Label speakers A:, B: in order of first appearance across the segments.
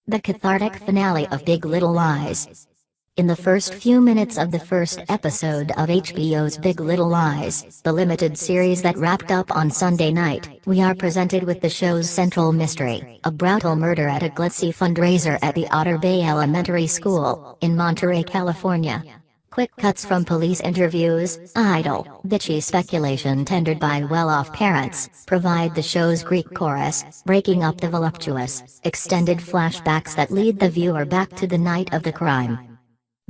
A: The cathartic finale of Big Little Lies. In the first few minutes of the first episode of HBO's Big Little Lies, the limited series that wrapped up on Sunday night, we are presented with the show's central mystery, a brutal murder at a glitzy fundraiser at the Otter Bay Elementary School, in Monterey, California. Quick cuts from police interviews, idle, bitchy speculation tendered by well-off parents, provide the show's Greek chorus, breaking up the voluptuous, extended flashbacks that lead the viewer back to the night of the crime.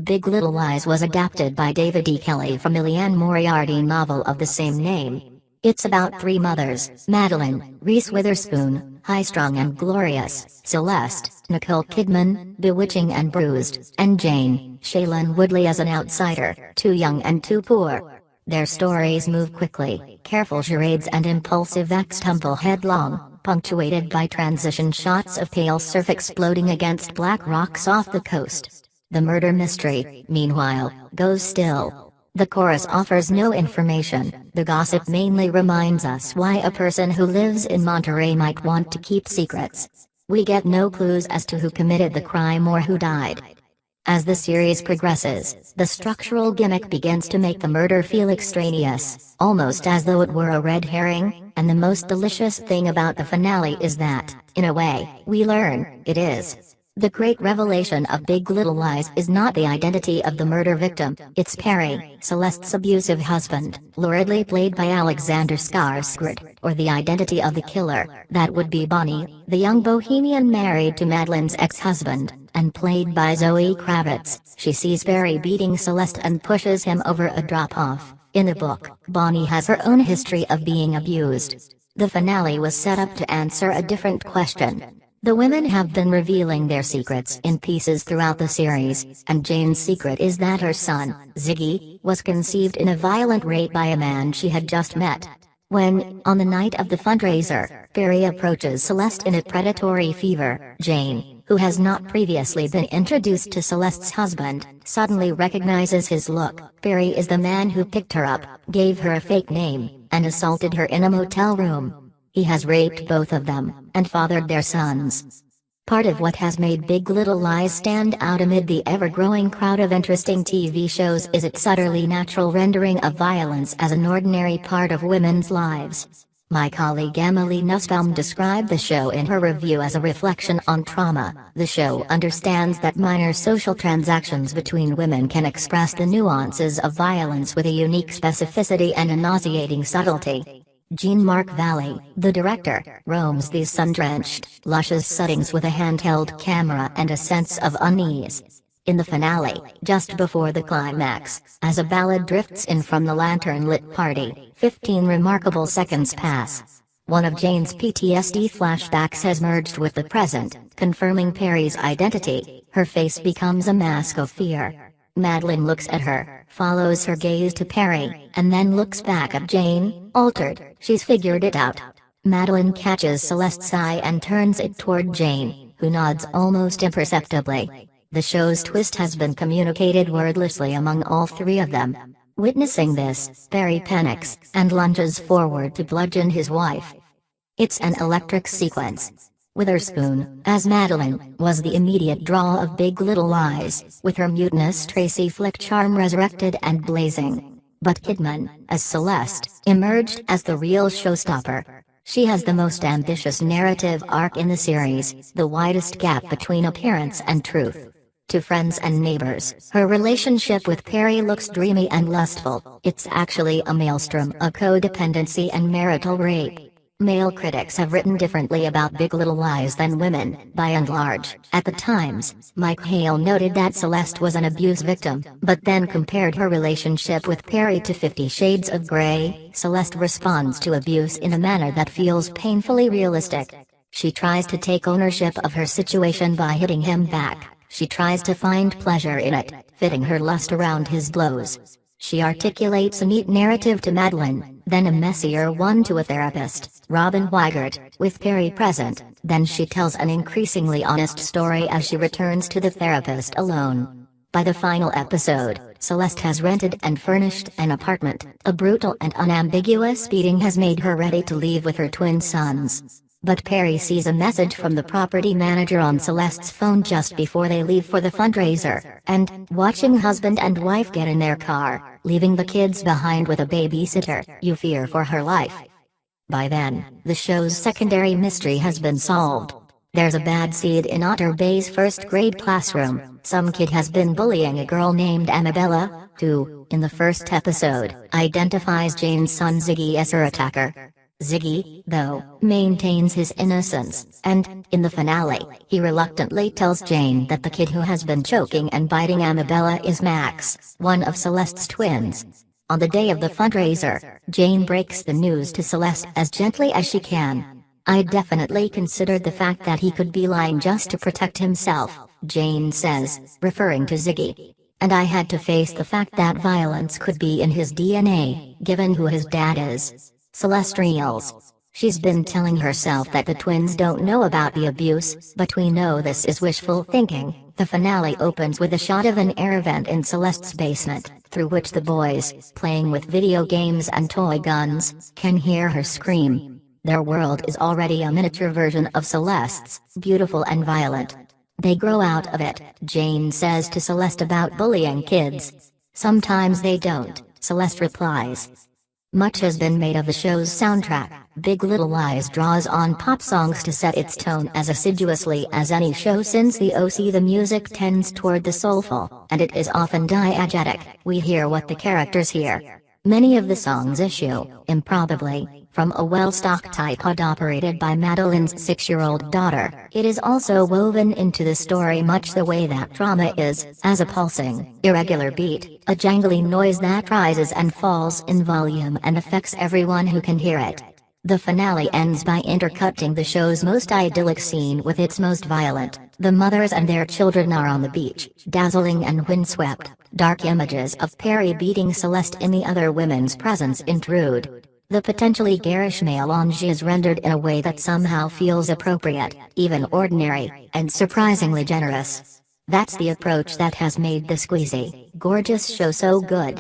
A: Big Little Lies was adapted by David E. Kelley from the Liane Moriarty novel of the same name. It's about three mothers: Madeline, Reese Witherspoon, high-strung and glorious; Celeste, Nicole Kidman, bewitching and bruised; and Jane, Shailene Woodley as an outsider, too young and too poor. Their stories move quickly, careful charades and impulsive acts tumble headlong, punctuated by transition shots of pale surf exploding against black rocks off the coast. The murder mystery, meanwhile, goes still. The chorus offers no information. The gossip mainly reminds us why a person who lives in Monterey might want to keep secrets. We get no clues as to who committed the crime or who died. As the series progresses, the structural gimmick begins to make the murder feel extraneous, almost as though it were a red herring, and the most delicious thing about the finale is that, in a way, we learn it is. The great revelation of Big Little Lies is not the identity of the murder victim, it's Perry, Celeste's abusive husband, luridly played by Alexander Skarsgård, or the identity of the killer, that would be Bonnie, the young bohemian married to Madeline's ex-husband, and played by Zoe Kravitz. She sees Perry beating Celeste and pushes him over a drop-off. In the book, Bonnie has her own history of being abused. The finale was set up to answer a different question. The women have been revealing their secrets in pieces throughout the series, and Jane's secret is that her son, Ziggy, was conceived in a violent rape by a man she had just met. When, on the night of the fundraiser, Perry approaches Celeste in a predatory fever, Jane, who has not previously been introduced to Celeste's husband, suddenly recognizes his look. Perry is the man who picked her up, gave her a fake name, and assaulted her in a motel room. He has raped both of them, and fathered their sons. Part of what has made Big Little Lies stand out amid the ever-growing crowd of interesting TV shows is its utterly natural rendering of violence as an ordinary part of women's lives. My colleague Emily Nussbaum described the show in her review as a reflection on trauma. The show understands that minor social transactions between women can express the nuances of violence with a unique specificity and a nauseating subtlety. Jean-Marc Vallée, the director, roams these sun-drenched, luscious settings with a handheld camera and a sense of unease. In the finale, just before the climax, as a ballad drifts in from the lantern-lit party, 15 remarkable seconds pass. One of Jane's PTSD flashbacks has merged with the present, confirming Perry's identity. Her face becomes a mask of fear. Madeline looks at her, follows her gaze to Perry, and then looks back at Jane, altered. She's figured it out. Madeline catches Celeste's eye and turns it toward Jane, who nods almost imperceptibly. The show's twist has been communicated wordlessly among all three of them. Witnessing this, Perry panics, and lunges forward to bludgeon his wife. It's an electric sequence. Witherspoon, as Madeline, was the immediate draw of Big Little Lies, with her mutinous Tracy Flick charm resurrected and blazing. But Kidman, as Celeste, emerged as the real showstopper. She has the most ambitious narrative arc in the series, the widest gap between appearance and truth. To friends and neighbors, her relationship with Perry looks dreamy and lustful. It's actually a maelstrom of codependency and marital rape. Male critics have written differently about Big Little Lies than women, by and large. At the Times, Mike Hale noted that Celeste was an abuse victim, but then compared her relationship with Perry to 50 Shades of Grey. Celeste responds to abuse in a manner that feels painfully realistic. She tries to take ownership of her situation by hitting him back. She tries to find pleasure in it, fitting her lust around his blows. She articulates a neat narrative to Madeline, then a messier one to a therapist, Robin Weigert, with Perry present. Then she tells an increasingly honest story as she returns to the therapist alone. By the final episode, Celeste has rented and furnished an apartment. A brutal and unambiguous beating has made her ready to leave with her twin sons. But Perry sees a message from the property manager on Celeste's phone just before they leave for the fundraiser, and, watching husband and wife get in their car, leaving the kids behind with a babysitter, you fear for her life. By then, the show's secondary mystery has been solved. There's a bad seed in Otter Bay's first grade classroom. Some kid has been bullying a girl named Annabella, who, in the first episode, identifies Jane's son Ziggy as her attacker. Ziggy, though, maintains his innocence, and, in the finale, he reluctantly tells Jane that the kid who has been choking and biting Annabella is Max, one of Celeste's twins. On the day of the fundraiser, Jane breaks the news to Celeste as gently as she can. I definitely considered the fact that he could be lying just to protect himself, Jane says, referring to Ziggy. And I had to face the fact that violence could be in his DNA, given who his dad is. Celeste reels. She's been telling herself that the twins don't know about the abuse, but we know this is wishful thinking. The finale opens with a shot of an air vent in Celeste's basement, through which the boys, playing with video games and toy guns, can hear her scream. Their world is already a miniature version of Celeste's, beautiful and violent. They grow out of it, Jane says to Celeste about bullying kids. Sometimes they don't, Celeste replies. Much has been made of the show's soundtrack. Big Little Lies draws on pop songs to set its tone as assiduously as any show since the OC. The music tends toward the soulful, and it is often diegetic. We hear what the characters hear. Many of the songs issue, improbably, from a well-stocked iPod operated by Madeline's 6-year-old daughter. It is also woven into the story much the way that drama is, as a pulsing, irregular beat, a jangly noise that rises and falls in volume and affects everyone who can hear it. The finale ends by intercutting the show's most idyllic scene with its most violent. The mothers and their children are on the beach, dazzling and windswept. Dark images of Perry beating Celeste in the other women's presence intrude. The potentially garish melange is rendered in a way that somehow feels appropriate, even ordinary, and surprisingly generous. That's the approach that has made the squeezy, gorgeous show so good.